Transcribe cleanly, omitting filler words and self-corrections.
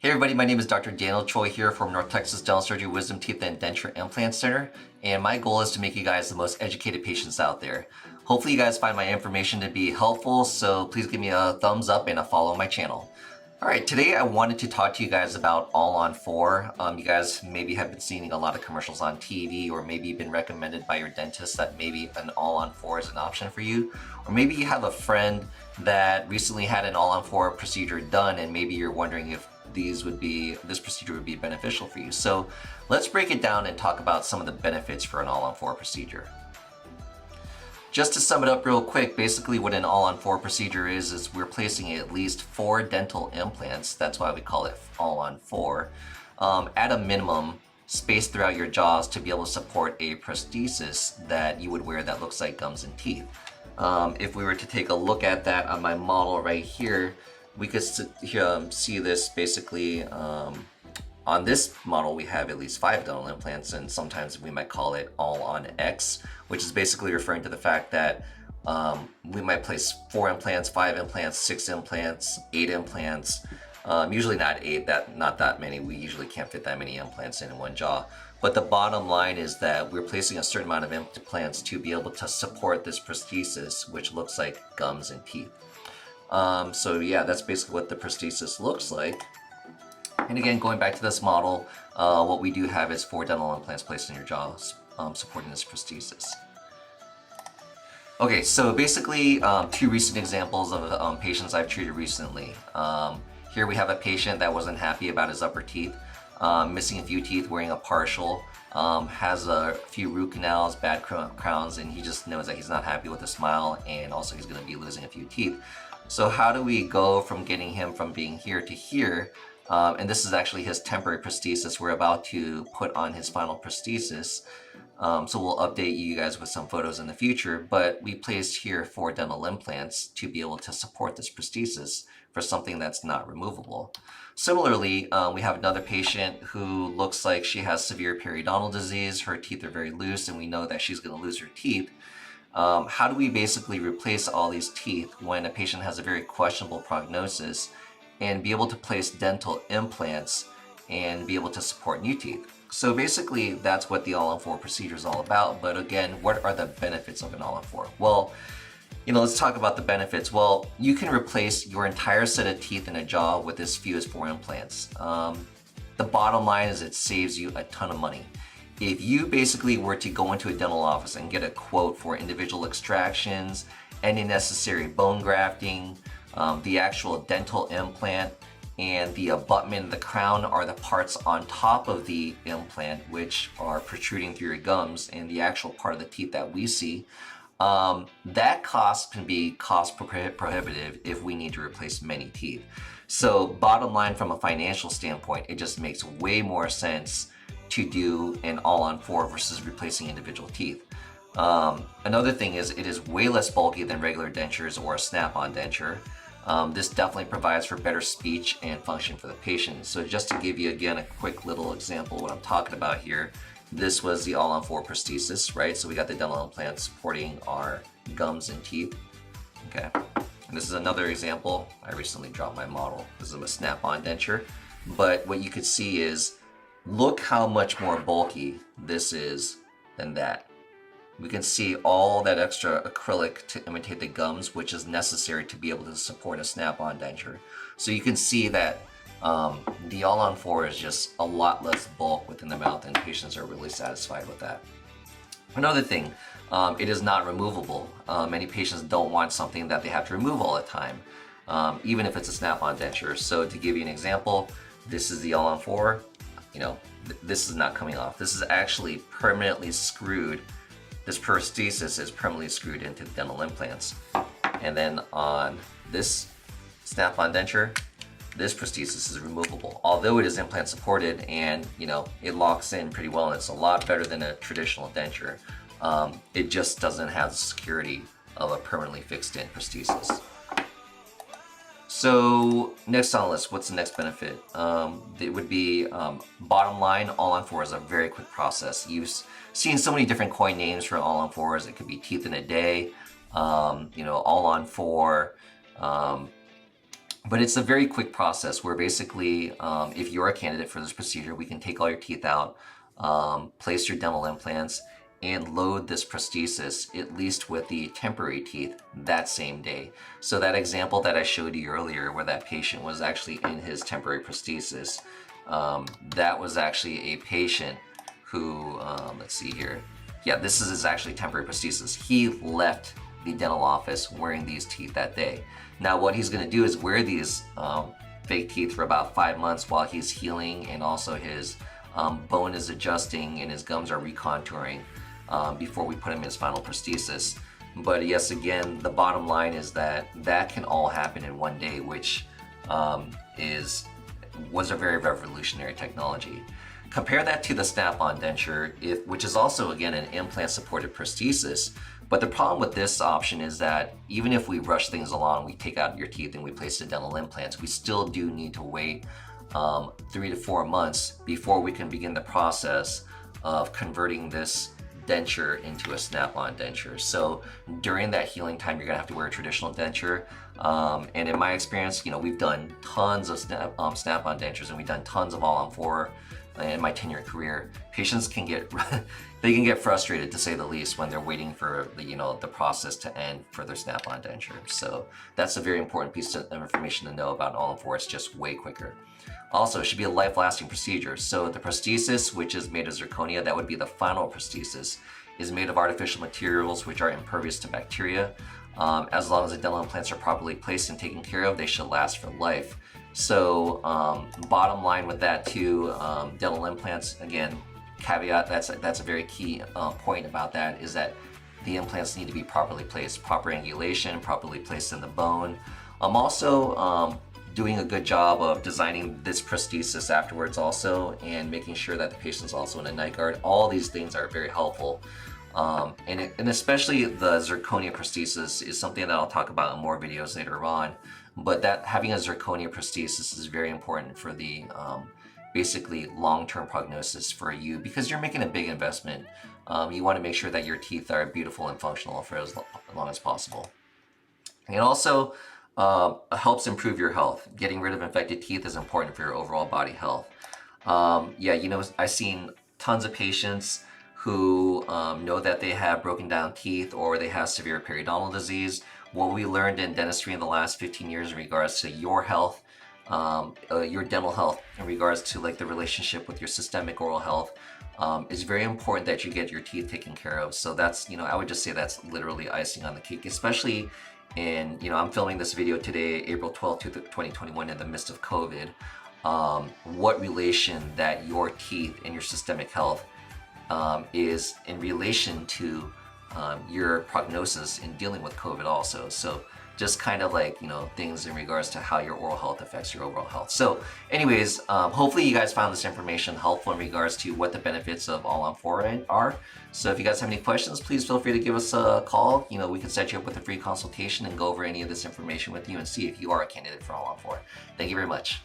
Hey everybody, my name is Dr. Daniel Choi here from North Texas Dental Surgery Wisdom Teeth and Denture Implant Center, and my goal is to make you guys the most educated patients out there. Hopefully you guys find my information to be helpful, so please give me a thumbs up and a follow on my channel. Alright, today I wanted to talk to you guys about All-on-4. You guys maybe have been seeing a lot of commercials on TV, or maybe you've been recommended by your dentist that maybe an All-on-4 is an option for you. Or maybe you have a friend that recently had an All-on-4 procedure done and maybe you're wondering if this procedure would be beneficial for you. So let's break it down and talk about some of the benefits for an All-on-4 procedure. Just to sum it up real quick, basically what an All-on-4 procedure is we're placing at least 4 dental implants, that's why we call it All-on-4, at a minimum spaced throughout your jaws to be able to support a prosthesis that you would wear that looks like gums and teeth. If we were to take a look at that on my model right here, we could see this basically on this model. We have at least 5 dental implants, and sometimes we might call it All-on-X, which is basically referring to the fact that we might place 4 implants, 5 implants, 6 implants, 8 implants. Usually not 8, not that many. We usually can't fit that many implants in one jaw. But the bottom line is that we're placing a certain amount of implants to be able to support this prosthesis, which looks like gums and teeth. So yeah, that's basically what the prosthesis looks like. And again, going back to this model, what we do have is 4 dental implants placed in your jaw, supporting this prosthesis. Okay, so basically 2 recent examples of patients I've treated recently. Here we have a patient that wasn't happy about his upper teeth, missing a few teeth, wearing a partial, has a few root canals, bad crowns, and he just knows that he's not happy with the smile, and also he's going to be losing a few teeth. So how do we go from getting him from being here to here? And this is actually his temporary prosthesis. We're about to put on his final prosthesis. So we'll update you guys with some photos in the future, but we placed here 4 dental implants to be able to support this prosthesis for something that's not removable. Similarly, we have another patient who looks like she has severe periodontal disease. Her teeth are very loose, and we know that she's going to lose her teeth. How do we basically replace all these teeth when a patient has a very questionable prognosis and be able to place dental implants and be able to support new teeth? So basically that's what the All-on-4 procedure is all about. But again, what are the benefits of an All-on-4? Well, let's talk about the benefits. Well, you can replace your entire set of teeth in a jaw with as few as 4 implants. The bottom line is it saves you a ton of money. If you basically were to go into a dental office and get a quote for individual extractions, any necessary bone grafting, the actual dental implant, and the abutment, the crown are the parts on top of the implant which are protruding through your gums, and the actual part of the teeth that we see, that cost can be cost prohibitive if we need to replace many teeth. So bottom line, from a financial standpoint, it just makes way more sense to do an All-on-4 versus replacing individual teeth. Another thing is it is way less bulky than regular dentures or a snap-on denture. This definitely provides for better speech and function for the patient. So just to give you again a quick little example of what I'm talking about here, this was the All-on-4 prosthesis, right? So we got the dental implant supporting our gums and teeth. Okay, and this is another example. I recently dropped my model. This is a snap-on denture, but what you could see is, look how much more bulky this is than that. We can see all that extra acrylic to imitate the gums, which is necessary to be able to support a snap-on denture. So you can see that the All-on-4 is just a lot less bulk within the mouth, and patients are really satisfied with that. Another thing, it is not removable. Many patients don't want something that they have to remove all the time, even if it's a snap-on denture. So to give you an example, this is the All-on-4. This is not coming off. This is actually permanently screwed. This prosthesis is permanently screwed into the dental implants. And then on this snap-on denture, this prosthesis is removable. Although it is implant supported and it locks in pretty well, and it's a lot better than a traditional denture, it just doesn't have the security of a permanently fixed in prosthesis. So next on the list, what's the next benefit? It would be, bottom line, All-on-4 is a very quick process. You've seen so many different coin names for All-on-4s. It could be teeth in a day, All-on-4, But it's a very quick process where basically, if you're a candidate for this procedure, we can take all your teeth out, place your dental implants, and load this prosthesis, at least with the temporary teeth, that same day. So that example that I showed you earlier, where that patient was actually in his temporary prosthesis, that was actually a patient who, let's see here. Yeah, this is his actually temporary prosthesis. He left the dental office wearing these teeth that day. Now what he's gonna do is wear these fake teeth for about 5 months while he's healing, and also his bone is adjusting and his gums are recontouring before we put him in his final prosthesis. But yes, again, the bottom line is that that can all happen in one day, which was a very revolutionary technology. Compare that to the Snap-on denture, which is also, again, an implant-supported prosthesis. But the problem with this option is that even if we rush things along, we take out your teeth and we place the dental implants, we still do need to wait 3 to 4 months before we can begin the process of converting this denture into a Snap-on denture. So during that healing time, you're gonna have to wear a traditional denture. And in my experience, we've done tons of Snap-on dentures, and we've done tons of All-on-4 in my 10-year career. Patients can get they can get frustrated, to say the least, when they're waiting for the process to end for their Snap-on denture. So that's a very important piece of information to know about All-on-4. It's just way quicker. Also, it should be a life-lasting procedure. So the prosthesis, which is made of zirconia, that would be the final prosthesis, is made of artificial materials which are impervious to bacteria. As long as the dental implants are properly placed and taken care of, they should last for life. So bottom line with that too, dental implants, again, caveat, that's a very key point about that, is that the implants need to be properly placed, proper angulation, properly placed in the bone. I'm also doing a good job of designing this prosthesis afterwards also, and making sure that the patient's also in a night guard. All these things are very helpful. And especially the zirconia prosthesis is something that I'll talk about in more videos later on. But that having a zirconia prosthesis is very important for the basically long-term prognosis for you, because you're making a big investment. You want to make sure that your teeth are beautiful and functional for as long as possible. And it also helps improve your health. Getting rid of infected teeth is important for your overall body health. Yeah, I've seen tons of patients who know that they have broken down teeth or they have severe periodontal disease. What we learned in dentistry in the last 15 years in regards to your health, your dental health, in regards to like the relationship with your systemic oral health, is very important that you get your teeth taken care of. So that's, I would just say that's literally icing on the cake, especially in, I'm filming this video today, April 12th, 2021, in the midst of COVID. What relation that your teeth and your systemic health is in relation to your prognosis in dealing with COVID also. So just kind of like, things in regards to how your oral health affects your overall health. So anyways, hopefully you guys found this information helpful in regards to what the benefits of All-on-4 are. So if you guys have any questions, please feel free to give us a call. We can set you up with a free consultation and go over any of this information with you and see if you are a candidate for All-on-4. Thank you very much.